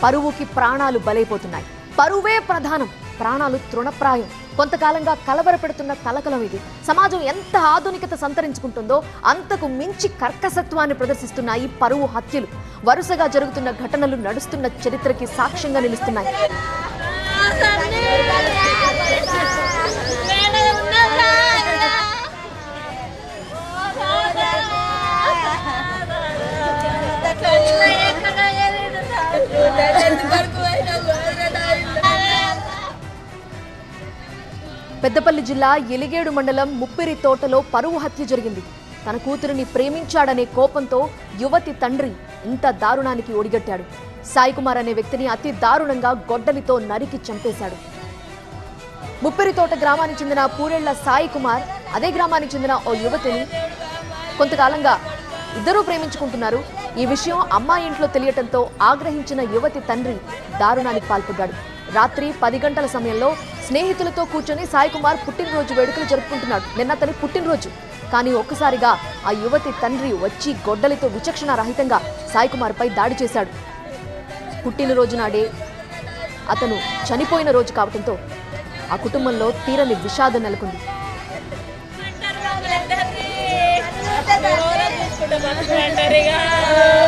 పరువుకి ప్రాణాలు బలైపోతున్నాయి. పరువే ప్రధానం, ప్రాణాలు తృణప్రాయం. కొంతకాలంగా కలవరపెడుతున్న కలకలం ఇది. సమాజం ఎంత ఆధునికత సంతరించుకుంటుందో అంతకు మించి కర్కసత్వాన్ని ప్రదర్శిస్తున్న ఈ పరువు హత్యలు వరుసగా జరుగుతున్న ఘటనలు నడుస్తున్న చరిత్రకి సాక్ష్యంగా నిలుస్తున్నాయి. పెద్దపల్లి జిల్లా ఎలిగేడు మండలం ముప్పిరి తోటలో పరువు హత్య జరిగింది. తన కూతురిని ప్రేమించాడనే కోపంతో యువతి తండ్రి ఇంత దారుణానికి ఒడిగట్టాడు. సాయి కుమార్ అనే వ్యక్తిని అతి దారుణంగా గొడ్డలితో నరికి చంపేశాడు. ముప్పిరి తోట గ్రామానికి చెందిన పూరెళ్ల సాయి కుమార్ అదే గ్రామానికి చెందిన ఓ యువతిని కొంతకాలంగా ఇద్దరూ ప్రేమించుకుంటున్నారు. ఈ విషయం అమ్మాయి ఇంట్లో తెలియటంతో ఆగ్రహించిన యువతి తండ్రి దారుణానికి పాల్పడ్డాడు. రాత్రి 10 గంటల సమయంలో స్నేహితులతో కూర్చొని సాయి కుమార్ పుట్టినరోజు వేడుకలు జరుపుకుంటున్నాడు. నిన్న అతని పుట్టినరోజు. కానీ ఒక్కసారిగా ఆ యువతి తండ్రి వచ్చి గొడ్డలితో విచక్షణ రహితంగా సాయి కుమార్ పై దాడి చేశాడు. పుట్టినరోజు నాడే అతను చనిపోయిన రోజు కావడంతో ఆ కుటుంబంలో తీరని విషాదం నెలకొంది. Terima kasih.